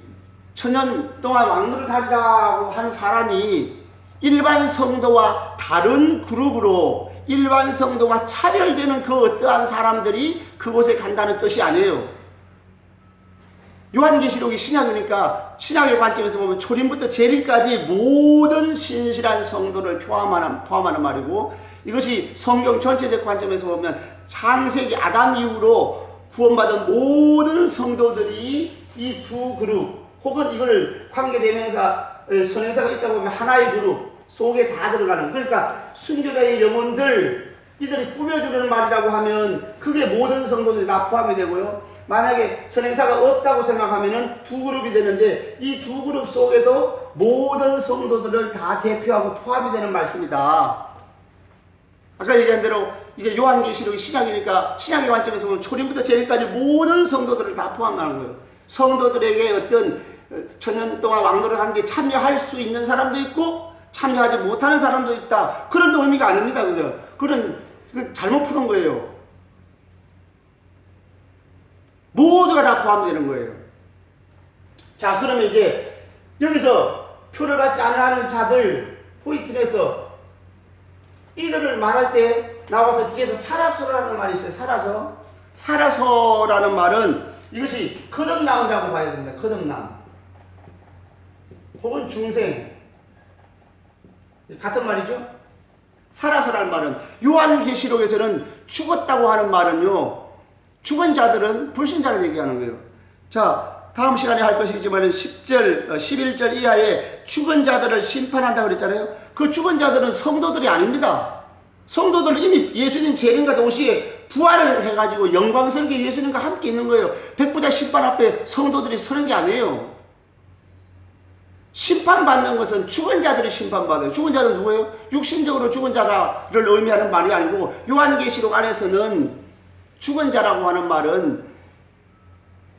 천년 동안 왕노릇하리라고 한 사람이 일반 성도와 다른 그룹으로 일반 성도와 차별되는 그 어떠한 사람들이 그곳에 간다는 뜻이 아니에요. 요한계시록이 신약이니까 신약의 관점에서 보면 초림부터 재림까지 모든 신실한 성도를 포함하는 말이고, 이것이 성경 전체적 관점에서 보면 창세기 아담 이후로 구원받은 모든 성도들이 이 두 그룹 혹은 이걸 관계대명사 선행사가 있다고 보면 하나의 그룹 속에 다 들어가는, 그러니까 순교자의 영혼들 이들이 꾸며주는 말이라고 하면 그게 모든 성도들이 다 포함이 되고요. 만약에 선행사가 없다고 생각하면은 두 그룹이 되는데 이 두 그룹 속에도 모든 성도들을 다 대표하고 포함이 되는 말씀이다. 아까 얘기한 대로 이게 요한계시록이 신약이니까 신약의 관점에서 보면 초림부터 재림까지 모든 성도들을 다 포함하는 거예요. 성도들에게 어떤 천년 동안 왕노릇 하는 데 참여할 수 있는 사람도 있고 참여하지 못하는 사람도 있다. 그런 의미가 아닙니다. 그런 잘못 푸는 거예요. 모두가 다 포함되는 거예요. 자, 그러면 이제 여기서 표를 받지 않는 자들 포인트에서 이들을 말할 때 나와서 뒤에서 사라서라는 말이 있어요. 사라서라는 말은 이것이 거듭남이라고 봐야 됩니다. 거듭남 혹은 중생 같은 말이죠. 사라서라는 말은 요한계시록에서는 죽었다고 하는 말은요, 죽은 자들은 불신자를 얘기하는 거예요. 자, 다음 시간에 할 것이지만 11절 이하에 죽은 자들을 심판한다고 그랬잖아요. 그 죽은 자들은 성도들이 아닙니다. 성도들은 이미 예수님 재림과 동시에 부활을 해가지고 영광스럽게 예수님과 함께 있는 거예요. 백부자 심판 앞에 성도들이 서는 게 아니에요. 심판받는 것은 죽은 자들이 심판받아요. 죽은 자는 누구예요? 육신적으로 죽은 자를 의미하는 말이 아니고 요한계시록 안에서는 죽은 자라고 하는 말은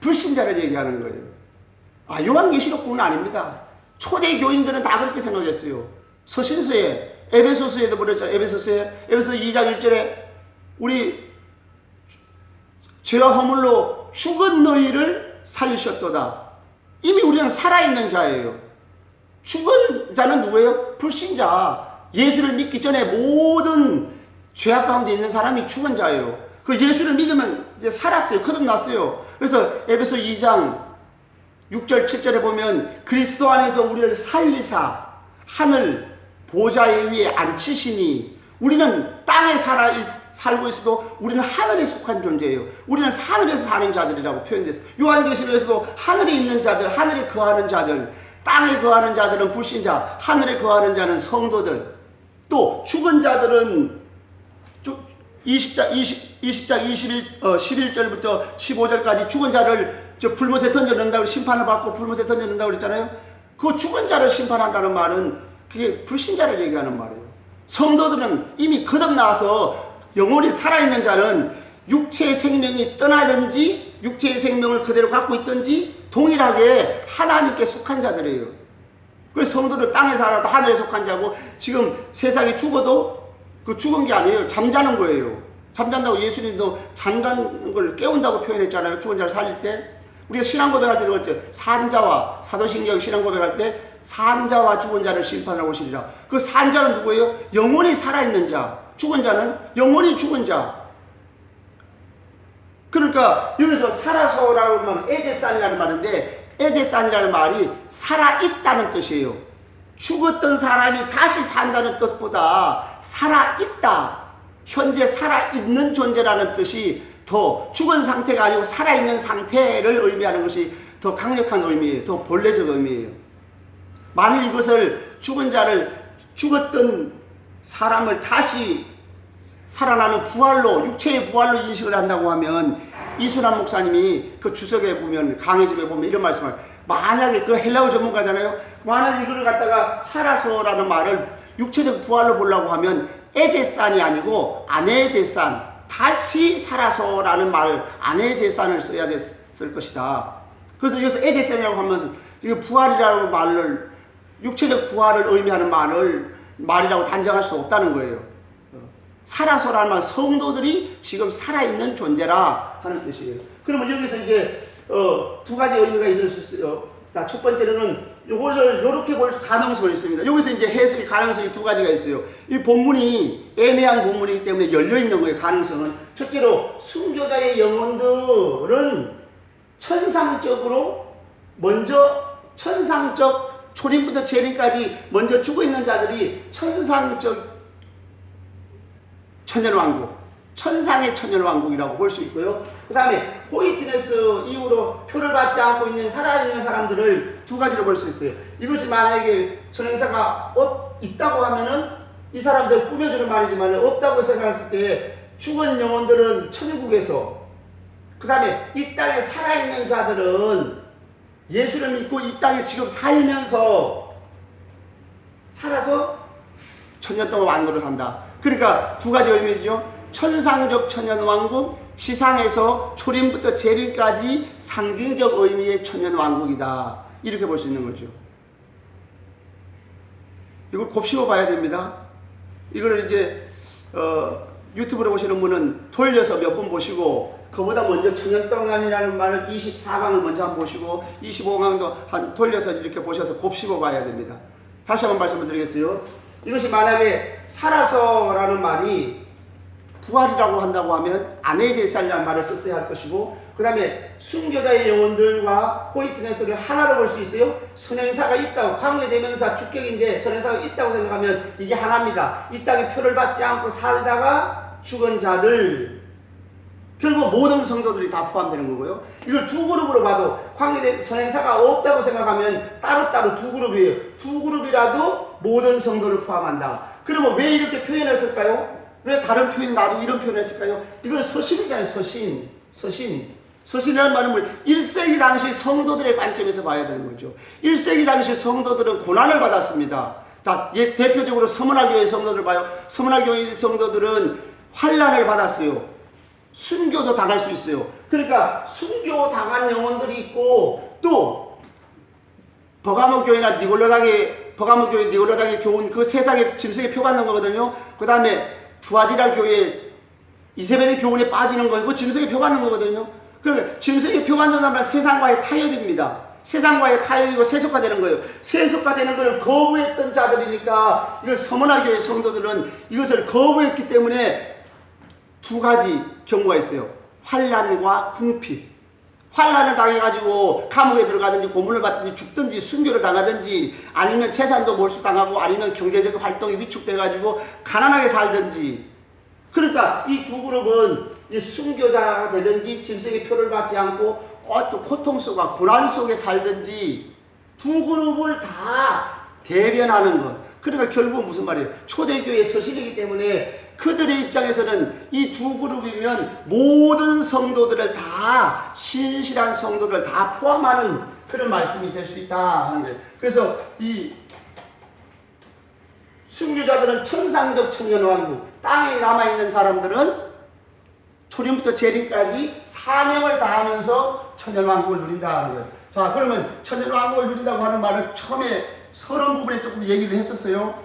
불신자를 얘기하는 거예요. 요한계시록뿐은 아닙니다. 초대 교인들은 다 그렇게 생각했어요. 서신서에 에베소서에도 그랬죠. 에베소서 2장 1절에 우리 죄와 허물로 죽은 너희를 살리셨도다. 이미 우리는 살아있는 자예요. 죽은 자는 누구예요? 불신자. 예수를 믿기 전에 모든 죄악 가운데 있는 사람이 죽은 자예요. 그 예수를 믿으면 이제 살았어요. 거듭났어요. 그래서 에베소 2장 6절 7절에 보면 그리스도 안에서 우리를 살리사 하늘 보좌에 위에 앉히시니, 우리는 땅에 살고 있어도 우리는 하늘에 속한 존재예요. 우리는 하늘에서 사는 자들이라고 표현됐어요. 요한계시록에서도 하늘에 있는 자들, 하늘에 거하는 자들, 땅에 거하는 자들은 불신자, 하늘에 거하는 자는 성도들, 또 죽은 자들은 11절부터 15절까지 죽은 자를 불못에 던져낸다고, 심판을 받고 불못에 던져낸다고 그랬잖아요. 그 죽은 자를 심판한다는 말은 그게 불신자를 얘기하는 말이에요. 성도들은 이미 거듭나서 영원히 살아있는 자는 육체의 생명이 떠나든지 육체의 생명을 그대로 갖고 있든지 동일하게 하나님께 속한 자들이에요. 그래서 성도들 땅에 살아도 하늘에 속한 자고, 지금 세상에 죽어도 그 죽은 게 아니에요. 잠자는 거예요. 잠잔다고 예수님도 잠자는 걸 깨운다고 표현했잖아요. 죽은 자를 살릴 때. 우리가 신앙 고백할 때도 그랬죠. 산자와, 사도신경 신앙 고백할 때 산자와 죽은 자를 심판하러 오시리라. 그 산자는 누구예요? 영원히 살아있는 자. 죽은 자는 영원히 죽은 자. 그러니까 여기서 살아서라고 하면 에제산이라는 말인데, 에제산이라는 말이 살아있다는 뜻이에요. 죽었던 사람이 다시 산다는 뜻보다 살아있다, 현재 살아있는 존재라는 뜻이 더 죽은 상태가 아니고 살아있는 상태를 의미하는 것이 더 강력한 의미예요. 더 본래적 의미예요. 만일 이것을 죽었던 사람을 다시 살아나는 부활로, 육체의 부활로 인식을 한다고 하면 이순환 목사님이 그 주석에 보면, 강해집에 보면 이런 말씀을, 만약에 그 헬라어 전문가잖아요. 만약 이걸 갖다가 살아서라는 말을 육체적 부활로 보려고 하면 에제산이 아니고 아네제산, 다시 살아서라는 말을 아네제산을 써야 됐을 것이다. 그래서 여기서 에제산이라고 하면서 이거 부활이라는 말을, 육체적 부활을 의미하는 말이라고 단정할 수 없다는 거예요. 살아서라는 말, 성도들이 지금 살아있는 존재라 하는 뜻이에요. 그러면 여기서 이제 두 가지 의미가 있을 수 있어요. 자, 첫 번째로는 이것을 이렇게 볼 가능성이 있습니다. 여기서 이제 해석의 가능성이 두 가지가 있어요. 이 본문이 애매한 본문이기 때문에 열려 있는 거예요. 가능성은 첫째로 순교자의 영혼들은 천상적 초림부터 재림까지 먼저 죽어 있는 자들이 천상적 천년왕국, 천상의 천년왕국이라고 볼 수 있고요. 그 다음에 호이트네스 이후로 표를 받지 않고 있는 살아있는 사람들을 두 가지로 볼 수 있어요. 이것이 만약에 천행사가 있다고 하면은 이 사람들 꾸며주는 말이지만 없다고 생각했을 때 죽은 영혼들은 천국에서, 그 다음에 이 땅에 살아있는 자들은 예수를 믿고 이 땅에 지금 살면서 살아서 천년 동안 왕노를 한다. 그러니까 두 가지 의미죠. 천상적 천년왕국, 지상에서 초림부터 재림까지 상징적 의미의 천년왕국이다. 이렇게 볼 수 있는 거죠. 이걸 곱씹어 봐야 됩니다. 이걸 이제 유튜브로 보시는 분은 돌려서 몇 번 보시고, 그보다 먼저 천년 동안이라는 말을 24강을 먼저 한번 보시고 25강도 한 돌려서 이렇게 보셔서 곱씹어 봐야 됩니다. 다시 한번 말씀을 드리겠어요. 이것이 만약에 살아서라는 말이 부활이라고 한다고 하면 아네제살이라는 말을 썼어야 할 것이고, 그 다음에 순교자의 영혼들과 호이트네스를 하나로 볼 수 있어요. 선행사가 있다고, 광래대명사 주격인데 선행사가 있다고 생각하면 이게 하나입니다. 이 땅에 표를 받지 않고 살다가 죽은 자들, 결국 모든 성도들이 다 포함되는 거고요. 이걸 두 그룹으로 봐도 광래대 선행사가 없다고 생각하면 따로따로 두 그룹이에요. 두 그룹이라도 모든 성도를 포함한다. 그러면 왜 이렇게 표현했을까요? 왜 다른 표현 놔두고 이런 표현을 했을까요? 이건 서신이잖아요. 서신이라는 말은 뭐예요? 1세기 당시 성도들의 관점에서 봐야 되는 거죠. 1세기 당시 성도들은 고난을 받았습니다. 자, 대표적으로 서문화교회 성도들 봐요. 서문화교회 성도들은 환난을 받았어요. 순교도 당할 수 있어요. 그러니까 순교 당한 영혼들이 있고, 또 버가모 교회나 버가모 교회 니골라당의 교훈, 그 세상에 짐승에 표받는 거거든요. 그 다음에 두아디라 교회 이세벨의 교훈에 빠지는 거, 그거 짐승에 표받는 거거든요. 그러니까 짐승에 표받는다는 말 세상과의 타협입니다. 세상과의 타협이고 세속화되는 거예요. 세속화되는 걸 거부했던 자들이니까, 이걸 서문화교회 성도들은 이것을 거부했기 때문에 두 가지 경우가 있어요. 환난과 궁핍. 환난을 당해가지고 감옥에 들어가든지 고문을 받든지 죽든지 순교를 당하든지, 아니면 재산도 몰수당하고, 아니면 경제적 활동이 위축돼가지고 가난하게 살든지. 그러니까 이 두 그룹은 이 순교자가 되든지 짐승의 표를 받지 않고 어떤 고통 속과 고난 속에 살든지 두 그룹을 다 대변하는 것. 그러니까 결국은 무슨 말이에요? 초대교회 서신이기 때문에 그들의 입장에서는 이 두 그룹이면 모든 성도들을 다, 신실한 성도들을 다 포함하는 그런 말씀이 될 수 있다 하는 거예요. 그래서 이 순교자들은 천상적 천년왕국, 땅에 남아있는 사람들은 초림부터 재림까지 사명을 다하면서 천년왕국을 누린다 하는 거예요. 자, 그러면 천년왕국을 누린다고 하는 말을 처음에 서론 부분에 조금 얘기를 했었어요.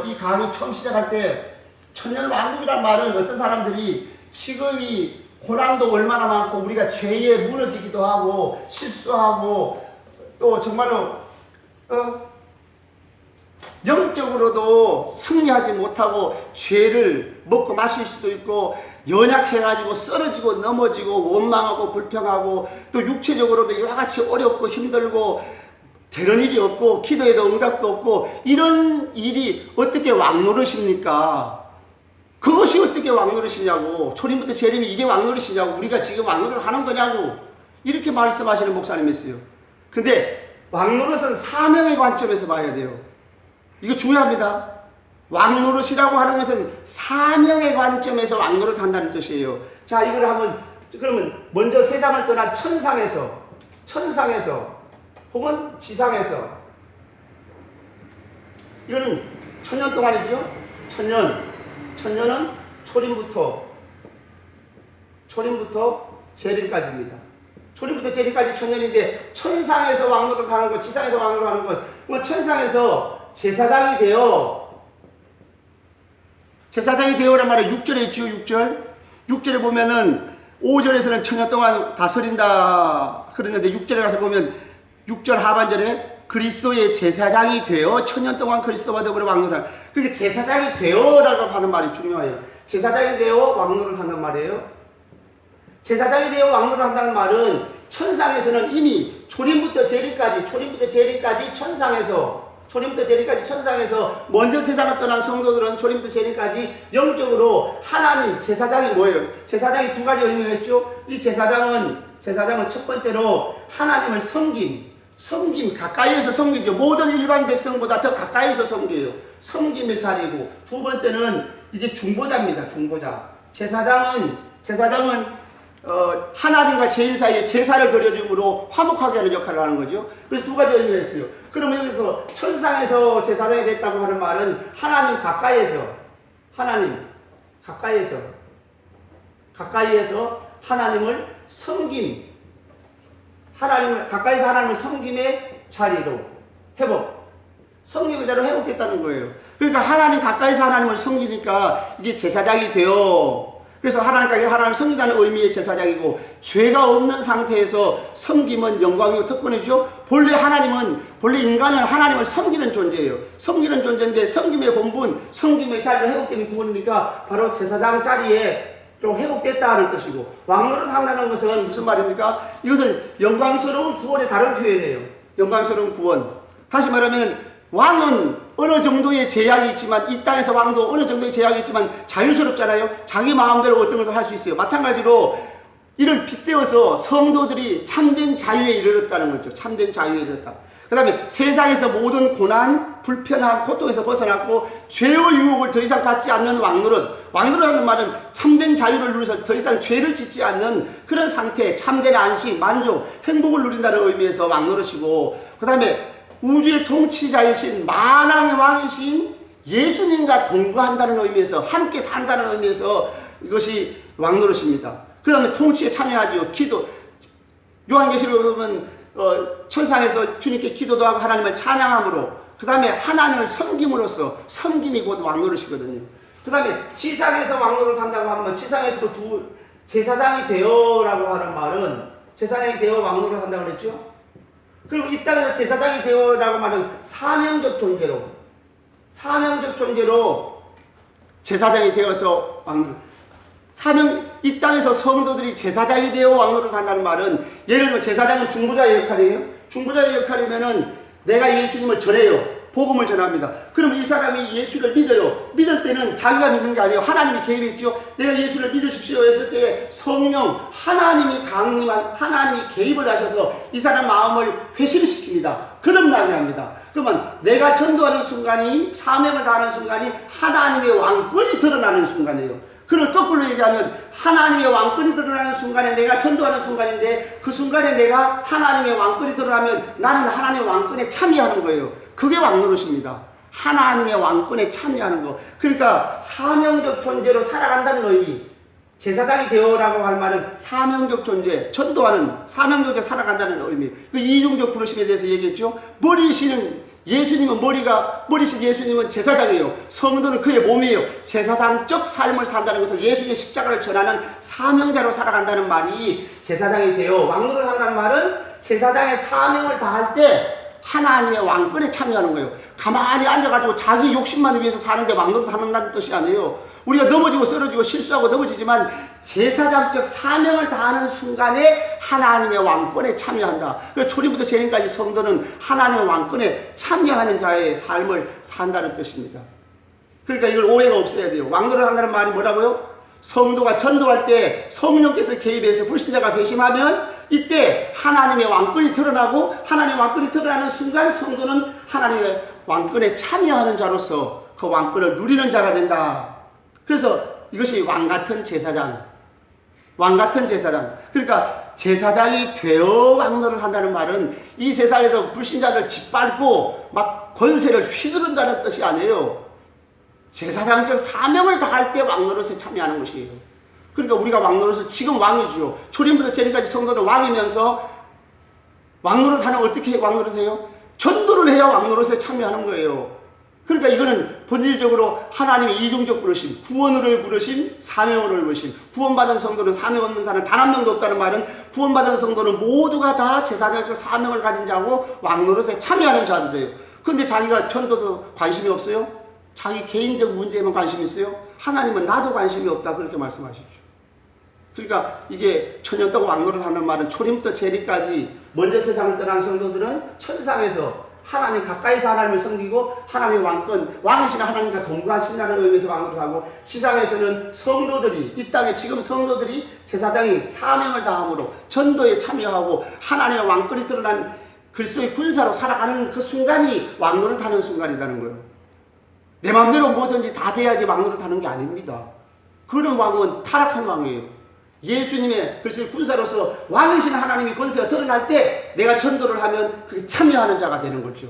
이 강의 처음 시작할 때 천년왕국이란 말은 어떤 사람들이 지금 이 고난도 얼마나 많고 우리가 죄에 무너지기도 하고 실수하고 또 정말로 영적으로도 승리하지 못하고 죄를 먹고 마실 수도 있고 연약해가지고 쓰러지고 넘어지고 원망하고 불평하고 또 육체적으로도 이와 같이 어렵고 힘들고 되는 일이 없고 기도에도 응답도 없고 이런 일이 어떻게 왕노릇입니까? 그것이 어떻게 왕노릇이냐고. 초림부터 재림이 이게 왕노릇이냐고. 우리가 지금 왕노릇을 하는 거냐고. 이렇게 말씀하시는 목사님이었어요. 근데 왕노릇은 사명의 관점에서 봐야 돼요. 이거 중요합니다. 왕노릇이라고 하는 것은 사명의 관점에서 왕노릇 한다는 뜻이에요. 자, 이걸 한번, 그러면 먼저 세상을 떠난 천상에서 혹은 지상에서, 이거는 천년 동안이죠. 천년은 초림부터 재림까지입니다. 초림부터 재림까지 천년인데, 천상에서 왕노릇 하는 것, 지상에서 왕노릇 하는 것, 뭐 천상에서 제사장이 되어란 말에 6절에 있죠. 6절에 보면은 5절에서는 천년 동안 다스린다 그랬는데 6절에 가서 보면 6절 하반절에 그리스도의 제사장이 되어 천년 동안 그리스도와 더불어 왕노릇. 그러니까 제사장이 되어라고 하는 말이 중요해요. 제사장이 되어 왕노릇 한단 말이에요. 제사장이 되어 왕노릇 한다는 말은 천상에서는 이미 초림부터 재림까지 천상에서 먼저 세상을 떠난 성도들은 초림부터 재림까지 영적으로 하나님 제사장이 뭐예요? 제사장이 두 가지 의미가 있죠. 이 제사장은 첫 번째로 하나님을 섬김 가까이에서 섬기죠. 모든 일반 백성보다 더 가까이에서 섬겨요. 섬김의 자리고, 두 번째는 이게 중보자입니다. 중보자. 제사장은 하나님과 죄인 사이에 제사를 드려줌으로 화목하게 하는 역할을 하는 거죠. 그래서 두 가지 의미가 있어요. 그러면 여기서 천상에서 제사장이 됐다고 하는 말은 하나님 가까이에서 하나님을 가까이서 하나님을 섬김의 자리로 섬김의 자리로 회복됐다는 거예요. 그러니까 하나님 가까이서 하나님을 섬기니까 이게 제사장이 되어, 그래서 하나님을 섬긴다는 의미의 제사장이고, 죄가 없는 상태에서 섬김은 영광이고 특권이죠. 본래 인간은 하나님을 섬기는 존재예요. 섬기는 존재인데 섬김의 본분, 섬김의 자리로 회복되는 구원이니까 바로 제사장 자리에 좀 회복됐다는 뜻이고, 왕노릇 한다는 것은 무슨 말입니까? 이것은 영광스러운 구원의 다른 표현이에요. 영광스러운 구원. 다시 말하면 왕은 어느 정도의 제약이 있지만, 이 땅에서 왕도 어느 정도의 제약이 있지만 자유스럽잖아요. 자기 마음대로 어떤 것을 할 수 있어요. 마찬가지로 이를 빗대어서 성도들이 참된 자유에 이르렀다는 거죠. 참된 자유에 이르렀다. 그 다음에 세상에서 모든 고난, 불편함, 고통에서 벗어났고 죄의 유혹을 더 이상 받지 않는 왕노릇하는 말은 참된 자유를 누려서 더 이상 죄를 짓지 않는 그런 상태, 참된 안식, 만족, 행복을 누린다는 의미에서 왕노릇이고, 그 다음에 우주의 통치자이신 만왕의 왕이신 예수님과 동거한다는 의미에서, 함께 산다는 의미에서 이것이 왕노릇입니다. 그 다음에 통치에 참여하지요. 기도, 요한계시록에 보면 천상에서 주님께 기도도 하고 하나님을 찬양함으로, 그 다음에 하나님을 섬김으로써, 섬김이 곧 왕노릇이거든요. 그 다음에 지상에서 왕노릇 한다고 하면, 지상에서도 제사장이 되어라고 하는 말은, 제사장이 되어 왕노릇 한다고 그랬죠. 그리고 이 땅에서 제사장이 되어라고 말은 사명적 존재로 제사장이 되어서 왕노릇. 이 땅에서 성도들이 제사장이 되어 왕노릇 한다는 말은, 예를 들면 제사장은 중보자의 역할이에요. 중보자의 역할이면은 내가 예수님을 전해요. 복음을 전합니다. 그러면 이 사람이 예수를 믿어요. 믿을 때는 자기가 믿는 게 아니에요. 하나님이 개입했죠. 내가 예수를 믿으십시오 했을 때 성령, 하나님이 개입을 하셔서 이 사람 마음을 회심시킵니다. 거듭나게 합니다. 그러면 내가 전도하는 순간이, 사명을 다하는 순간이 하나님의 왕권이 드러나는 순간이에요. 그리고 거꾸로 얘기하면 하나님의 왕권이 드러나는 순간에 내가 전도하는 순간인데, 그 순간에 내가 하나님의 왕권이 드러나면 나는 하나님의 왕권에 참여하는 거예요. 그게 왕노릇입니다. 하나님의 왕권에 참여하는 거. 그러니까 사명적 존재로 살아간다는 의미. 제사장이 되어라고 할 말은 사명적 존재, 전도하는 사명적으로 살아간다는 의미. 그 이중적 부르심에 대해서 얘기했죠. 머리신 예수님은 제사장이에요. 성도는 그의 몸이에요. 제사장적 삶을 산다는 것은 예수님의 십자가를 전하는 사명자로 살아간다는 말이 제사장이 되어, 왕노릇 한다는 말은 제사장의 사명을 다할 때 하나님의 왕권에 참여하는 거예요. 가만히 앉아가지고 자기 욕심만을 위해서 사는데 왕노릇하는 뜻이 아니에요. 우리가 넘어지고 쓰러지고 실수하고 넘어지지만 제사장적 사명을 다하는 순간에 하나님의 왕권에 참여한다. 그래서 초림부터 재림까지 성도는 하나님의 왕권에 참여하는 자의 삶을 산다는 뜻입니다. 그러니까 이걸 오해가 없어야 돼요. 왕노릇 한다는 말이 뭐라고요? 성도가 전도할 때 성령께서 개입해서 불신자가 회심하면 이때 하나님의 왕권이 드러나고 하나님의 왕권이 드러나는 순간 성도는 하나님의 왕권에 참여하는 자로서 그 왕권을 누리는 자가 된다. 그래서 이것이 왕같은 제사장. 왕같은 제사장. 그러니까 제사장이 되어 왕노릇 한다는 말은 이 세상에서 불신자를 짓밟고 막 권세를 휘두른다는 뜻이 아니에요. 제사장적 사명을 다할 때 왕노릇에 참여하는 것이에요. 그러니까 우리가 왕노릇을 지금 왕이지요. 초림부터 재림까지 성도는 왕이면서 왕노릇하는 어떻게 왕노릇해요? 전도를 해야 왕노릇에 참여하는 거예요. 그러니까 이거는 본질적으로 하나님의 이중적 부르심, 구원으로의 부르심, 사명으로의 부르심. 구원받은 성도는 사명 없는 사람 단 한 명도 없다는 말은 구원받은 성도는 모두가 다 제사장적 사명을 가진 자고 왕노릇에 참여하는 자들이에요. 그런데 자기가 전도도 관심이 없어요? 자기 개인적 문제에만 관심이 있어요? 하나님은 나도 관심이 없다 그렇게 말씀하시죠. 그러니까 이게 천년동 왕노릇하는 말은 초림부터 재림까지 먼저 세상을 떠난 성도들은 천상에서 하나님 가까이서 하나님을 섬기고 하나님의 왕권, 왕이신 하나님과 동거하신다는 의미에서 왕노릇하고 지상에서는 성도들이 이 땅에 지금 성도들이 제사장이 사명을 다함으로 전도에 참여하고 하나님의 왕권이 드러난 그리스도의 군사로 살아가는 그 순간이 왕노릇하는 순간이라는 거예요. 내 마음대로 뭐든지 다 돼야지 왕노릇하는 게 아닙니다. 그런 왕은 타락한 왕이에요. 예수님의 그리스도의 군사로서 왕이신 하나님의 권세가 드러날 때 내가 전도를 하면 그게 참여하는 자가 되는 거죠.